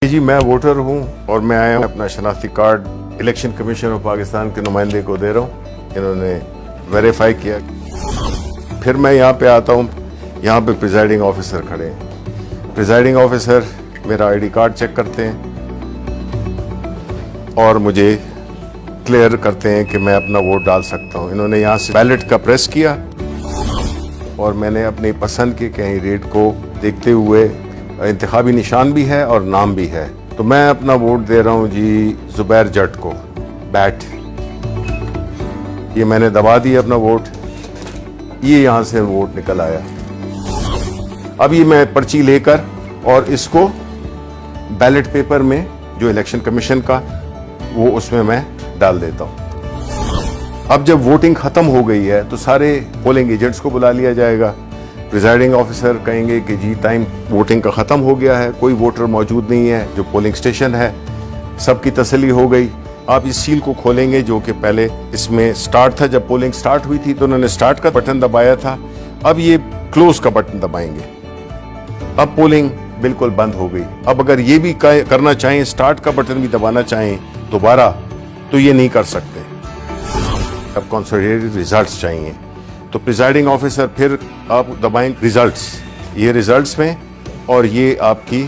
जी मैं वोटर हूँ और मैं आया हूँ अपना शनाख्ती card election commission of Pakistan के नुमाइंदे को दे रहा हूँ। इन्होंने वेरीफाई किया। फिर मैं यहाँ पे आता हूँ, यहाँ पे प्रिजाइडिंग ऑफिसर खड़े हैं। प्रिजाइडिंग ऑफिसर मेरा आईडी कार्ड चेक करते हैं और मुझे क्लियर करते हैं कि मैं अपना वोट डाल सकता हूँ। इन्होंने यहाँ से बैलेट का प्रेस किया और मैंने अपनी पसंद के कैंडिडेट को देखते हुए, इंतखाबी निशान भी है और नाम भी है, तो मैं अपना वोट दे रहा हूँ जी जुबैर जट को, बैट। ये मैंने दबा दिया अपना वोट, ये यहाँ से वोट निकल आया। अब ये मैं पर्ची लेकर और इसको बैलेट पेपर में जो इलेक्शन कमीशन का वो उसमें मैं डाल देता हूँ। अब जब वोटिंग खत्म हो गई है तो सारे पोलिंग एजेंट्स को बुला लिया जाएगा। प्रिजाइडिंग ऑफिसर कहेंगे कि जी टाइम वोटिंग का ख़त्म हो गया है, कोई वोटर मौजूद नहीं है जो पोलिंग स्टेशन है, सबकी तसल्ली हो गई। आप इस सील को खोलेंगे जो कि पहले इसमें स्टार्ट था, जब पोलिंग स्टार्ट हुई थी तो उन्होंने स्टार्ट का बटन दबाया था, अब ये क्लोज का बटन दबाएंगे। अब पोलिंग बिल्कुल बंद हो गई। अब अगर ये भी करना चाहें, स्टार्ट का बटन भी दबाना चाहें दोबारा, तो ये नहीं कर सकते। अब कंसोलिडेटेड रिजल्ट्स चाहिए तो प्रिजाइडिंग ऑफिसर फिर आप दबाएं रिजल्ट्स, ये रिजल्ट्स में, और ये आपकी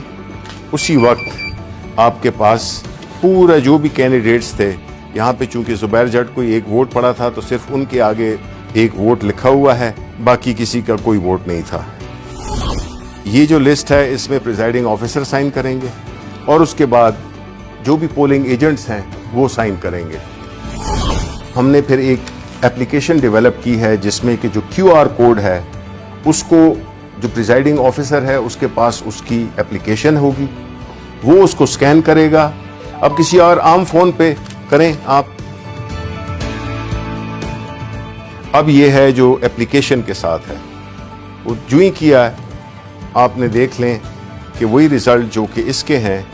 उसी वक्त आपके पास पूरा जो भी कैंडिडेट्स थे, यहाँ पे चूंकि जुबैर जट को एक वोट पड़ा था तो सिर्फ उनके आगे एक वोट लिखा हुआ है, बाकी किसी का कोई वोट नहीं था। ये जो लिस्ट है इसमें प्रिजाइडिंग ऑफिसर साइन करेंगे और उसके बाद जो भी पोलिंग एजेंट्स हैं वो साइन करेंगे। हमने फिर एक एप्लीकेशन डेवलप की है जिसमें कि जो QR कोड है उसको जो प्रिजाइडिंग ऑफिसर है उसके पास उसकी एप्लीकेशन होगी, वो उसको स्कैन करेगा। अब किसी और आम फोन पे करें आप, अब ये है जो एप्लीकेशन के साथ है, वो जो ही किया है आपने देख लें कि वही रिजल्ट जो कि इसके हैं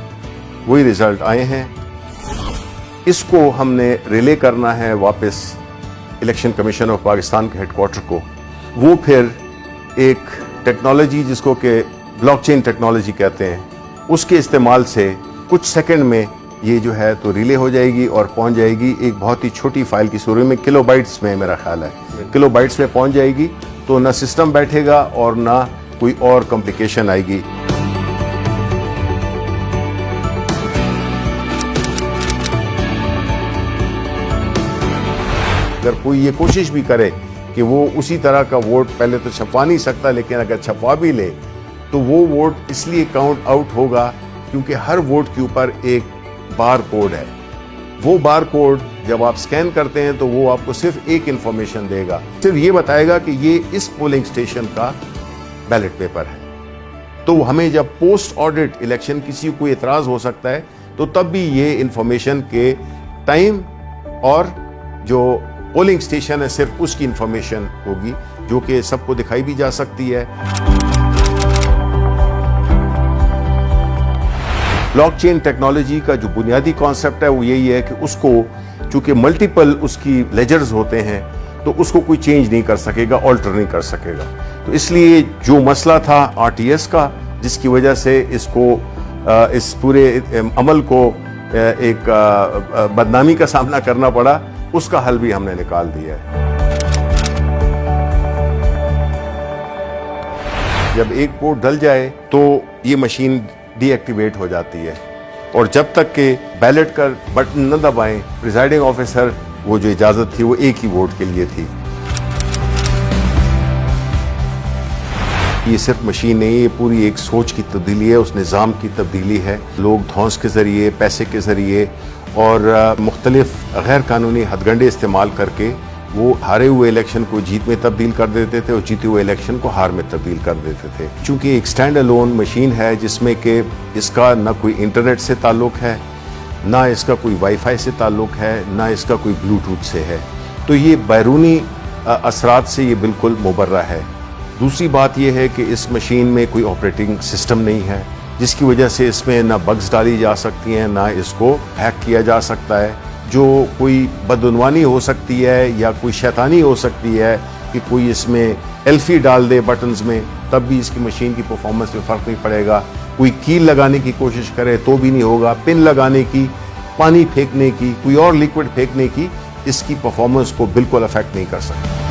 वही रिजल्ट आए हैं। इसको हमने रिले करना है वापस इलेक्शन कमीशन ऑफ पाकिस्तान के हेडक्वार्टर को। वो फिर एक टेक्नोलॉजी जिसको कि ब्लॉकचेन टेक्नोलॉजी कहते हैं, उसके इस्तेमाल से कुछ सेकंड में ये जो है तो रिले हो जाएगी और पहुंच जाएगी एक बहुत ही छोटी फाइल की सूरत में, किलोबाइट्स में मेरा ख्याल है, किलोबाइट्स में पहुंच जाएगी। तो ना सिस्टम बैठेगा और ना कोई और कॉम्प्लिकेशन आएगी। अगर कोई ये कोशिश भी करे कि वो उसी तरह का वोट पहले तो छपवा नहीं सकता, लेकिन अगर छपवा भी ले तो वो वोट इसलिए काउंट आउट होगा क्योंकि हर वोट के ऊपर एक बार कोड है। वो बार कोड जब आप स्कैन करते हैं तो वो आपको सिर्फ एक इंफॉर्मेशन देगा, सिर्फ ये बताएगा कि ये इस पोलिंग स्टेशन का बैलेट पेपर है। तो हमें जब पोस्ट ऑडिट इलेक्शन किसी को एतराज हो सकता है तो तब भी ये इंफॉर्मेशन के टाइम और जो पोलिंग स्टेशन है सिर्फ उसकी इंफॉर्मेशन होगी जो कि सबको दिखाई भी जा सकती है। ब्लॉकचेन टेक्नोलॉजी का जो बुनियादी कॉन्सेप्ट है वो यही है कि उसको चूंकि मल्टीपल उसकी लेजर्स होते हैं तो उसको कोई चेंज नहीं कर सकेगा, ऑल्टर नहीं कर सकेगा। तो इसलिए जो मसला था RTS का, जिसकी वजह से इसको इस पूरे अमल को एक बदनामी का सामना करना पड़ा, उसका हल भी हमने निकाल दिया है। जब एक वोट डल जाए तो ये मशीन डीएक्टिवेट हो जाती है और जब तक के बैलेट का बटन न दबाएं, प्रिजाइडिंग ऑफिसर वो जो इजाजत थी वो एक ही वोट के लिए थी। ये सिर्फ मशीन नहीं, ये पूरी एक सोच की तब्दीली है, उस निज़ाम की तब्दीली है। लोग धौंस के ज़रिए, पैसे के ज़रिए और मुख्तलिफ गैर कानूनी हथगंडे इस्तेमाल करके वो हारे हुए इलेक्शन को जीत में तब्दील कर देते थे और जीते हुए इलेक्शन को हार में तब्दील कर देते थे। चूँकि एक स्टैंड अलोन मशीन है जिसमें कि इसका ना कोई इंटरनेट से ताल्लुक़ है, ना इसका कोई वाईफाई से ताल्लुक़ है, ना इसका कोई ब्लूटूथ से है, तो ये बैरूनी असरात से ये बिल्कुल मुबर्रा है। दूसरी बात यह है कि इस मशीन में कोई ऑपरेटिंग सिस्टम नहीं है, जिसकी वजह से इसमें ना बग्स डाली जा सकती हैं, ना इसको हैक किया जा सकता है। जो कोई बदउनवानी हो सकती है या कोई शैतानी हो सकती है कि कोई इसमें एल्फी डाल दे बटन्स में, तब भी इसकी मशीन की परफॉर्मेंस में फ़र्क नहीं पड़ेगा। कोई कील लगाने की कोशिश करे तो भी नहीं होगा, पिन लगाने की, पानी फेंकने की, कोई और लिक्विड फेंकने की, इसकी परफॉर्मेंस को बिल्कुल अफेक्ट नहीं कर सकता।